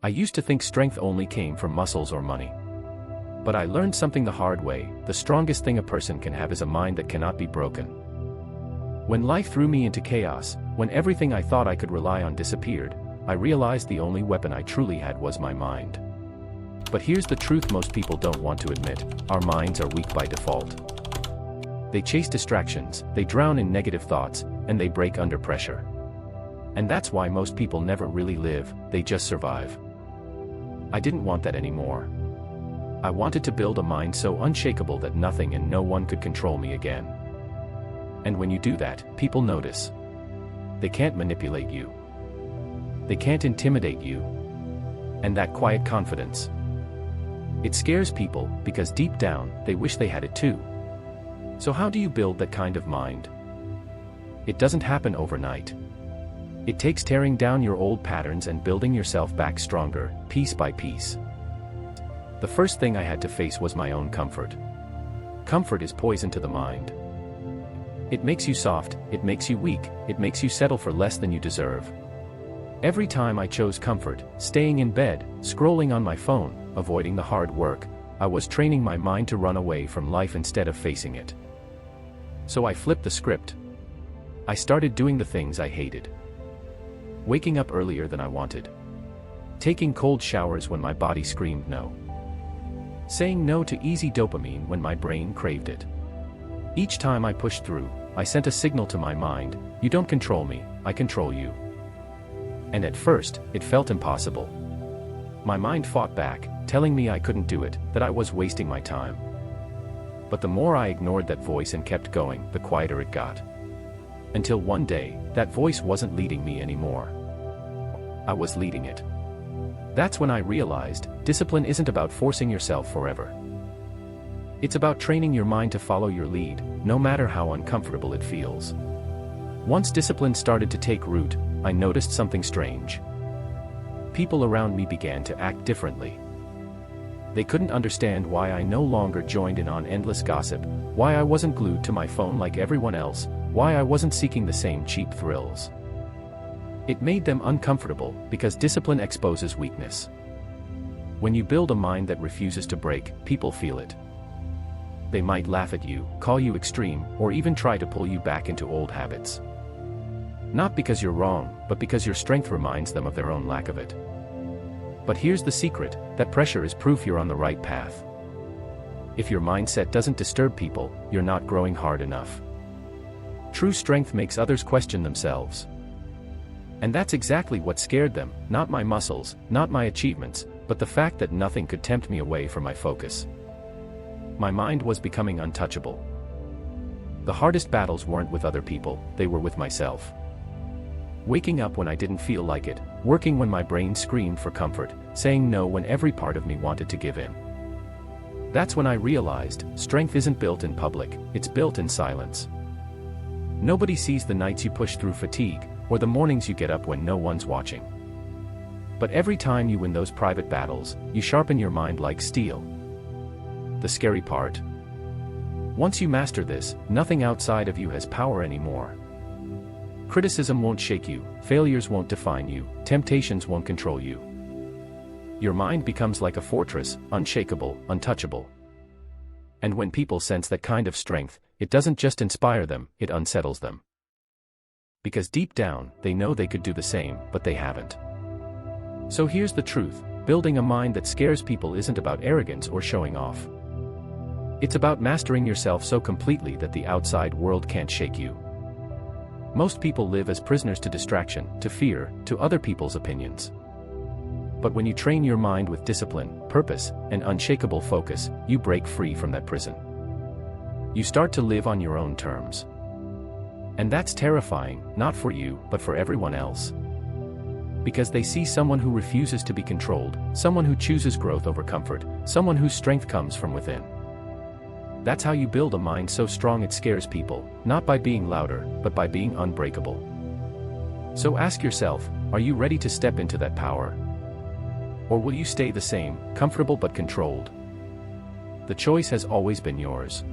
I used to think strength only came from muscles or money. But I learned something the hard way: the strongest thing a person can have is a mind that cannot be broken. When life threw me into chaos, when everything I thought I could rely on disappeared, I realized the only weapon I truly had was my mind. But here's the truth most people don't want to admit: our minds are weak by default. They chase distractions, they drown in negative thoughts, and they break under pressure. And that's why most people never really live, they just survive. I didn't want that anymore. I wanted to build a mind so unshakable that nothing and no one could control me again. And when you do that, people notice. They can't manipulate you. They can't intimidate you. And that quiet confidence. It scares people, because deep down, they wish they had it too. So how do you build that kind of mind? It doesn't happen overnight. It takes tearing down your old patterns and building yourself back stronger, piece by piece. The first thing I had to face was my own comfort. Comfort is poison to the mind. It makes you soft, it makes you weak, it makes you settle for less than you deserve. Every time I chose comfort, staying in bed, scrolling on my phone, avoiding the hard work, I was training my mind to run away from life instead of facing it. So I flipped the script. I started doing the things I hated. Waking up earlier than I wanted. Taking cold showers when my body screamed no. Saying no to easy dopamine when my brain craved it. Each time I pushed through, I sent a signal to my mind: you don't control me, I control you. And at first, it felt impossible. My mind fought back, telling me I couldn't do it, that I was wasting my time. But the more I ignored that voice and kept going, the quieter it got. Until one day, that voice wasn't leading me anymore. I was leading it. That's when I realized, discipline isn't about forcing yourself forever. It's about training your mind to follow your lead, no matter how uncomfortable it feels. Once discipline started to take root, I noticed something strange. People around me began to act differently. They couldn't understand why I no longer joined in on endless gossip, why I wasn't glued to my phone like everyone else, why I wasn't seeking the same cheap thrills. It made them uncomfortable, because discipline exposes weakness. When you build a mind that refuses to break, people feel it. They might laugh at you, call you extreme, or even try to pull you back into old habits. Not because you're wrong, but because your strength reminds them of their own lack of it. But here's the secret: that pressure is proof you're on the right path. If your mindset doesn't disturb people, you're not growing hard enough. True strength makes others question themselves. And that's exactly what scared them: not my muscles, not my achievements, but the fact that nothing could tempt me away from my focus. My mind was becoming untouchable. The hardest battles weren't with other people, they were with myself. Waking up when I didn't feel like it, working when my brain screamed for comfort, saying no when every part of me wanted to give in. That's when I realized, strength isn't built in public, it's built in silence. Nobody sees the nights you push through fatigue, or the mornings you get up when no one's watching. But every time you win those private battles, you sharpen your mind like steel. The scary part: once you master this, nothing outside of you has power anymore. Criticism won't shake you, failures won't define you, temptations won't control you. Your mind becomes like a fortress, unshakable, untouchable. And when people sense that kind of strength, it doesn't just inspire them, it unsettles them. Because deep down, they know they could do the same, but they haven't. So here's the truth: building a mind that scares people isn't about arrogance or showing off. It's about mastering yourself so completely that the outside world can't shake you. Most people live as prisoners to distraction, to fear, to other people's opinions. But when you train your mind with discipline, purpose, and unshakable focus, you break free from that prison. You start to live on your own terms. And that's terrifying, not for you, but for everyone else. Because they see someone who refuses to be controlled, someone who chooses growth over comfort, someone whose strength comes from within. That's how you build a mind so strong it scares people, not by being louder, but by being unbreakable. So ask yourself, are you ready to step into that power? Or will you stay the same, comfortable but controlled? The choice has always been yours.